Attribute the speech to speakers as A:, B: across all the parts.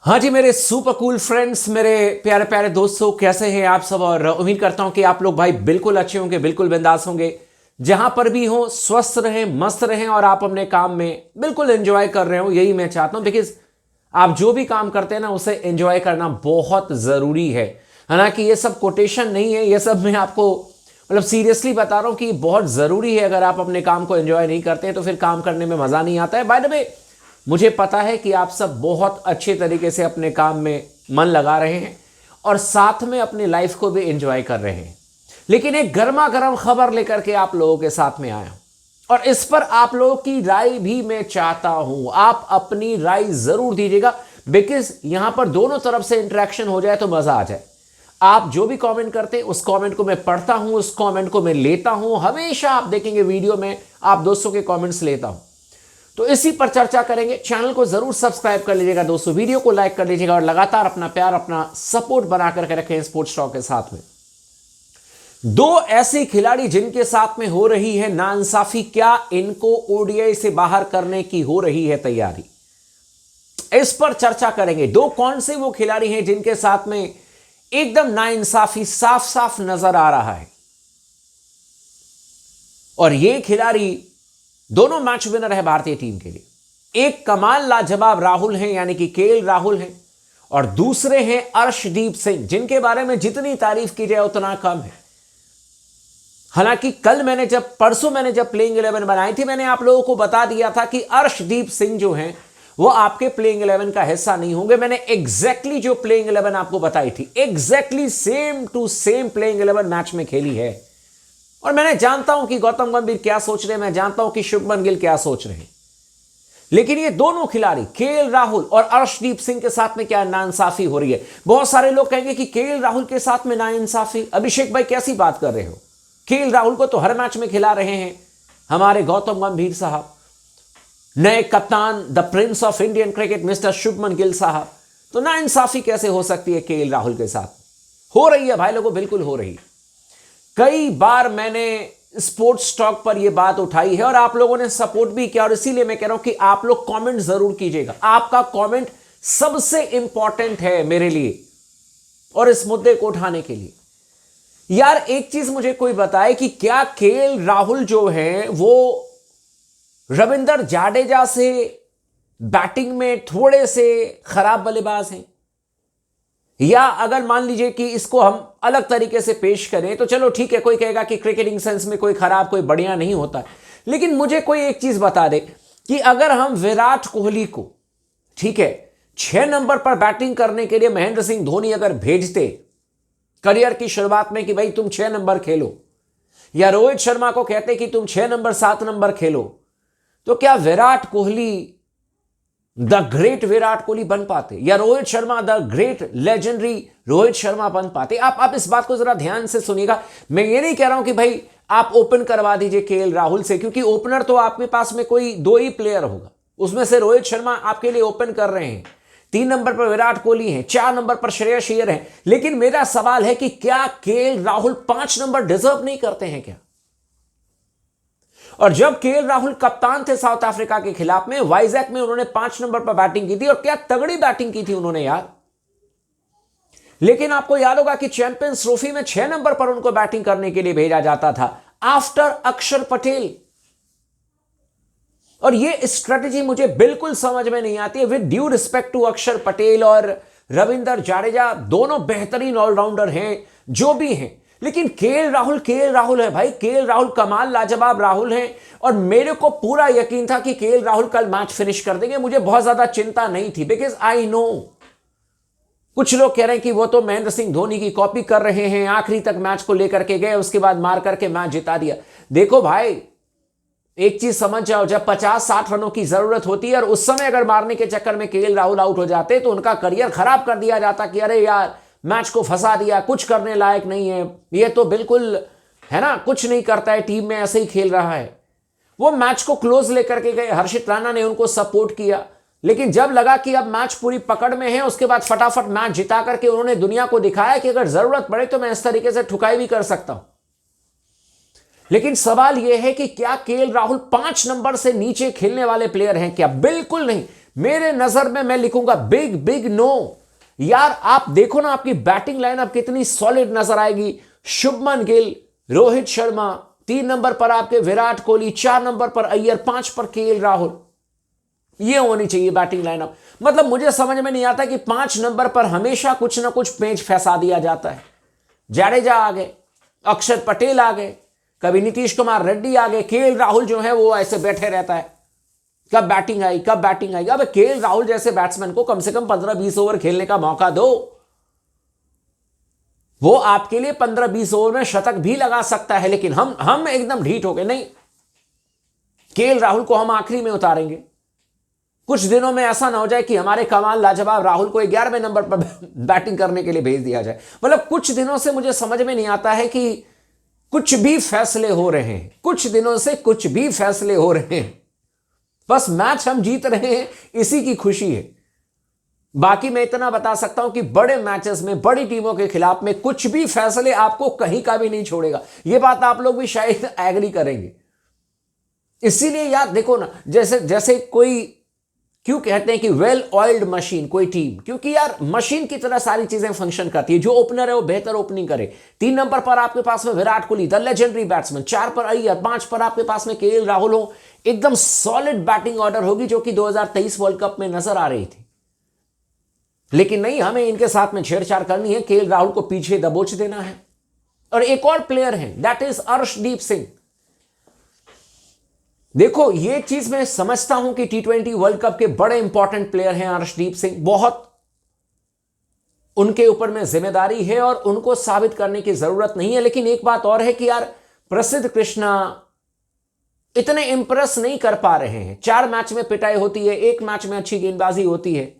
A: हाँ जी मेरे super cool friends, मेरे प्यारे प्यारे दोस्तों, कैसे हैं आप सब। और उम्मीद करता हूं कि आप लोग भाई बिल्कुल अच्छे होंगे, बिल्कुल बिंदास होंगे। जहां पर भी हो स्वस्थ रहें, मस्त रहें और आप अपने काम में बिल्कुल एंजॉय कर रहे हो। यही मैं चाहता हूं, बिकॉज आप जो भी काम करते हैं ना उसे एंजॉय करना बहुत जरूरी है। हालांकि ये सब कोटेशन नहीं है, ये सब मैं आपको मतलब सीरियसली बता रहा हूं कि बहुत जरूरी है। अगर आप अपने काम को एंजॉय नहीं करते हैं तो फिर काम करने में मजा नहीं आता है। बाय द वे, मुझे पता है कि आप सब बहुत अच्छे तरीके से अपने काम में मन लगा रहे हैं और साथ में अपनी लाइफ को भी एंजॉय कर रहे हैं। लेकिन एक गर्मा गर्म खबर लेकर के आप लोगों के साथ में आया हूं और इस पर आप लोगों की राय भी मैं चाहता हूं। आप अपनी राय जरूर दीजिएगा, बिकॉज यहां पर दोनों तरफ से इंटरेक्शन हो जाए तो मजा आ जाए। आप जो भी कमेंट करते हैं उस कमेंट को मैं पढ़ता हूं, उस कमेंट को मैं लेता हूं। हमेशा आप देखेंगे वीडियो में आप दोस्तों के कमेंट्स लेता हूं, तो इसी पर चर्चा करेंगे। चैनल को जरूर सब्सक्राइब कर लीजिएगा दोस्तों, वीडियो को लाइक कर लीजिएगा और लगातार अपना प्यार, अपना सपोर्ट बना करके रखें स्पोर्ट्स टॉक के साथ में। दो ऐसे खिलाड़ी जिनके साथ में हो रही है नाइंसाफी, क्या इनको ओडीआई से बाहर करने की हो रही है तैयारी, इस पर चर्चा करेंगे। दो कौन से वो खिलाड़ी हैं जिनके साथ में एकदम नाइंसाफी साफ साफ नजर आ रहा है, और ये खिलाड़ी दोनों मैच विनर है भारतीय टीम के लिए। एक कमाल लाजवाब राहुल हैं, यानी कि केएल राहुल हैं, और दूसरे हैं अर्शदीप सिंह, जिनके बारे में जितनी तारीफ की जाए उतना कम है। हालांकि परसों मैंने जब प्लेइंग 11 बनाई थी, मैंने आप लोगों को बता दिया था कि अर्शदीप सिंह जो हैं वो आपके प्लेइंग 11 का हिस्सा नहीं होंगे। मैंने एग्जैक्टली जो प्लेइंग 11 आपको बताई थी, exactly same to same playing 11 match में खेली है। और मैंने जानता हूं कि गौतम गंभीर क्या सोच रहे हैं, मैं जानता हूं कि शुभमन गिल क्या सोच रहे हैं, लेकिन ये दोनों खिलाड़ी केएल राहुल और अर्शदीप सिंह के साथ में क्या नाइंसाफी हो रही है। बहुत सारे लोग कहेंगे कि केएल राहुल के साथ में नाइंसाफी, अभिषेक भाई कैसी बात कर रहे हो? केएल राहुल को तो हर मैच में खिला रहे हैं हमारे गौतम गंभीर साहब, नए कप्तान, the Prince of Indian cricket mister Shubman Gill साहब, तो नाइंसाफी कैसे हो सकती है केएल राहुल के साथ? हो रही है भाई लोगों, बिल्कुल हो रही है। कई बार मैंने स्पोर्ट्स टॉक पर यह बात उठाई है और आप लोगों ने सपोर्ट भी किया, और इसीलिए मैं कह रहा हूं कि आप लोग कमेंट जरूर कीजिएगा। आपका कमेंट सबसे इंपॉर्टेंट है मेरे लिए और इस मुद्दे को उठाने के लिए। यार एक चीज मुझे कोई बताए कि क्या केएल राहुल जो हैं वो रविंद्र जाडेजा से बैटिंग में थोड़े से खराब बल्लेबाज हैं? या अगर मान लीजिए कि इसको हम अलग तरीके से पेश करें तो चलो ठीक है, कोई कहेगा कि क्रिकेटिंग सेंस में कोई खराब कोई बढ़िया नहीं होता, लेकिन मुझे कोई एक चीज बता दे कि अगर हम विराट कोहली को, ठीक है, 6 नंबर पर बैटिंग करने के लिए महेंद्र सिंह धोनी अगर भेजते करियर की शुरुआत में कि भाई तुम 6 नंबर खेलो, या रोहित शर्मा को कहते कि तुम 6 नंबर 7 नंबर खेलो, तो क्या विराट कोहली द ग्रेट विराट कोहली बन पाते, या Rohit Sharma the great legendary Rohit Sharma बन पाते? आप इस बात को जरा ध्यान से सुनिएगा। मैं ये नहीं कह रहा हूं कि भाई आप ओपन करवा दीजिए केएल राहुल से, क्योंकि ओपनर तो आपके पास में कोई 2 ही प्लेयर होगा, उसमें से रोहित शर्मा आपके लिए ओपन कर रहे हैं, 3 नंबर पर विराट कोहली हैं, 4 नंबर पर श्रेयस अय्यर हैं। लेकिन मेरा सवाल है कि क्या केएल राहुल 5 नंबर डिजर्व नहीं करते हैं क्या? और जब केएल राहुल कप्तान थे साउथ अफ्रीका के खिलाफ में, वाइजैक में उन्होंने 5 नंबर पर बैटिंग की थी, और क्या तगड़ी बैटिंग की थी उन्होंने यार। लेकिन आपको याद होगा कि चैंपियंस ट्रॉफी में 6 नंबर पर उनको बैटिंग करने के लिए भेजा जाता था आफ्टर अक्षर पटेल। और ये स्ट्रेटेजी मुझे बिल्कुल समझ में नहीं आती है। विद ड्यू रिस्पेक्ट टू अक्षर पटेल और रविंद्र जाडेजा, दोनों बेहतरीन ऑलराउंडर हैं जो भी हैं, लेकिन केएल राहुल है भाई। केएल राहुल कमाल लाजवाब राहुल हैं, और मेरे को पूरा यकीन था कि केएल राहुल कल मैच फिनिश कर देंगे। मुझे बहुत ज्यादा चिंता नहीं थी, बिकॉज आई नो कुछ लोग कह रहे हैं कि वो तो महेंद्र सिंह धोनी की कॉपी कर रहे हैं, आखिरी तक मैच को लेकर के गए, उसके बाद मार करके मैच जिता दिया। देखो भाई, एक चीज समझ जाओ, जब 50-60 रनों की जरूरत होती है और उस समय अगर मारने के चक्कर में केएल राहुल आउट हो जाते तो उनका करियर खराब कर दिया जाता कि अरे यार मैच को फंसा दिया, कुछ करने लायक नहीं है, ये तो बिल्कुल है ना, कुछ नहीं करता है, टीम में ऐसे ही खेल रहा है। वो मैच को क्लोज लेकर के गए, हर्षित राणा ने उनको सपोर्ट किया, लेकिन जब लगा कि अब मैच पूरी पकड़ में है, उसके बाद फटाफट मैच जिता करके उन्होंने दुनिया को दिखाया कि अगर जरूरत पड़े तो मैं इस तरीके से ठुकाई भी कर सकता हूं। लेकिन सवाल यह है कि क्या केएल राहुल 5 नंबर से नीचे खेलने वाले प्लेयर हैं क्या? बिल्कुल नहीं, मेरे नजर में मैं लिखूंगा बिग बिग नो। यार आप देखो ना, आपकी बैटिंग लाइनअप कितनी सॉलिड नजर आएगी। शुभमन गिल, रोहित शर्मा, 3 नंबर पर आपके विराट कोहली, 4 नंबर पर अय्यर, 5 पर केएल राहुल। ये होनी चाहिए बैटिंग लाइनअप। मतलब मुझे समझ में नहीं आता कि 5 नंबर पर हमेशा कुछ ना कुछ पेंच फंसा दिया जाता है। जाडेजा आ गए, अक्षर पटेल आ गए, कभी नीतीश कुमार रेड्डी आ गए, केएल राहुल जो है वो ऐसे बैठे रहता है, कब बैटिंग आई कब बैटिंग आई। अब केएल राहुल जैसे बैट्समैन को कम से कम 15-20 ओवर खेलने का मौका दो। वो आपके लिए 15-20 ओवर में शतक भी लगा सकता है, लेकिन हम एकदम ढीठ हो गए। नहीं, केएल राहुल को हम आखिरी में उतारेंगे। कुछ दिनों में ऐसा ना हो जाए कि हमारे कमाल लाजवाब राहुल को 11वें नंबर पर बैटिंग करने के लिए भेज दिया जाए। मतलब कुछ दिनों से मुझे समझ में नहीं आता है कि कुछ भी फैसले हो रहे हैं, कुछ दिनों से कुछ भी फैसले हो रहे हैं। बस मैच हम जीत रहे हैं, इसी की खुशी है। बाकी मैं इतना बता सकता हूं कि बड़े मैचेस में, बड़ी टीमों के खिलाफ में कुछ भी फैसले आपको कहीं का भी नहीं छोड़ेगा। यह बात आप लोग भी शायद एग्री करेंगे। इसीलिए यार देखो ना, जैसे कोई क्यों कहते हैं कि वेल ऑयल्ड मशीन कोई टीम, क्योंकि यार मशीन की तरह सारी चीजें फंक्शन करती है। जो ओपनर है वो बेहतर ओपनिंग करे। 3 नंबर पर आपके पास में Virat Kohli, the legendary batsman, 4 पर अय्यर, 5 पर आपके पास में केएल राहुल हो। एकदम सॉलिड बैटिंग ऑर्डर होगी, जो कि 2023 वर्ल्ड कप में नजर आ रही थी। लेकिन नहीं, हमें इनके साथ में छेड़छाड़ करनी है, केएल राहुल को पीछे दबोच देना है। और एक और प्लेयर है, दैट इज अर्शदीप सिंह। देखो ये चीज मैं समझता हूं कि T20 वर्ल्ड कप के बड़े इंपॉर्टेंट प्लेयर हैं अर्शदीप सिंह। बहुत उनके ऊपर में जिम्मेदारी है और उनको साबित करने की जरूरत नहीं है। लेकिन एक बात और है कि यार प्रसिद्ध कृष्णा इतने इंप्रेस नहीं कर पा रहे हैं। 4 मैच में पिटाई होती है, 1 मैच में अच्छी गेंदबाजी होती है।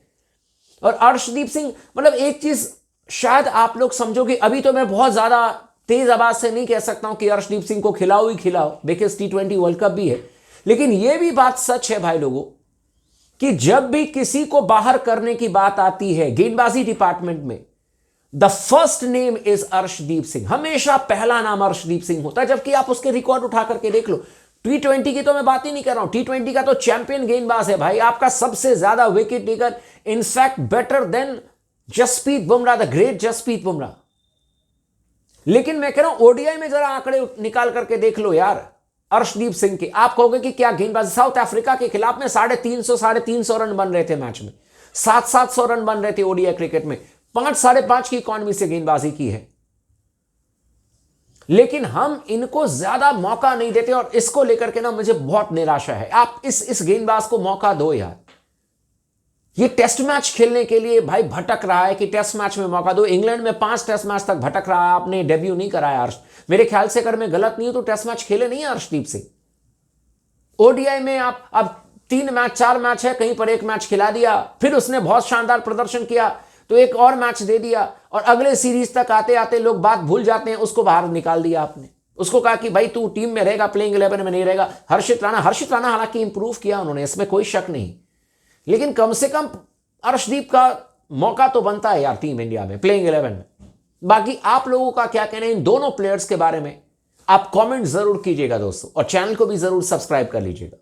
A: और अर्शदीप सिंह, मतलब एक चीज शायद आप लोग समझोगे, अभी तो मैं बहुत ज्यादा तेज आवाज से नहीं कह सकता हूं कि अर्शदीप सिंह को खिलाओ ही खिलाओ, बिकॉज T20 वर्ल्ड कप भी है। लेकिन यह भी बात सच है भाई लोगों कि जब भी किसी को बाहर करने की बात आती है गेंदबाजी डिपार्टमेंट में, the first name is Arshdeep Singh. हमेशा पहला नाम अर्शदीप सिंह होता है। जबकि आप उसके रिकॉर्ड उठा करके देख लो। T20 की तो मैं बात ही नहीं कर रहा हूं, T20 का तो चैंपियन गेंदबाज है भाई, आपका सबसे ज्यादा wicket taker, in fact better than Jasprit Bumrah, the great Jasprit Bumrah. लेकिन मैं कह रहा हूं ओडीआई में जरा आंकड़े निकाल करके देख लो यार अर्शदीप सिंह के। आप कहोगे कि क्या गेंदबाजी, साउथ अफ्रीका के खिलाफ में 350 रन बन रहे थे मैच में, 700 रन बन रहे थे ओडीआई क्रिकेट में, 5.5 की इकॉनमी से गेंदबाजी की है। लेकिन हम इनको ज्यादा मौका नहीं देते और इसको लेकर के ना मुझे बहुत निराशा है। आप इस गेंदबाज को मौका दो यार। ये टेस्ट मैच खेलने के लिए भाई भटक रहा है कि टेस्ट मैच में मौका दो। इंग्लैंड में 5 टेस्ट मैच तक भटक रहा है, आपने डेब्यू नहीं कराया अर्श। मेरे ख्याल से अगर मैं गलत नहीं हूं तो टेस्ट मैच खेले नहीं है अर्शदीप सिंह। ओडीआई में आप अब 3 मैच 4 मैच है, कहीं पर 1 मैच खिला दिया, फिर उसने बहुत शानदार प्रदर्शन किया तो एक और मैच दे दिया, और अगले सीरीज तक आते आते लोग बात भूल जाते हैं, उसको बाहर निकाल दिया आपने। उसको कहा कि भाई तू टीम में रहेगा, प्लेइंग 11 में नहीं रहेगा। हर्षित राणा हालांकि इंप्रूव किया उन्होंने, इसमें कोई शक नहीं, लेकिन कम से कम अर्शदीप का मौका तो बनता है यार टीम इंडिया में, प्लेइंग 11 में। बाकी आप लोगों का क्या कहना है इन दोनों प्लेयर्स के बारे में, आप कमेंट जरूर कीजिएगा दोस्तों, और चैनल को भी जरूर सब्सक्राइब कर लीजिएगा।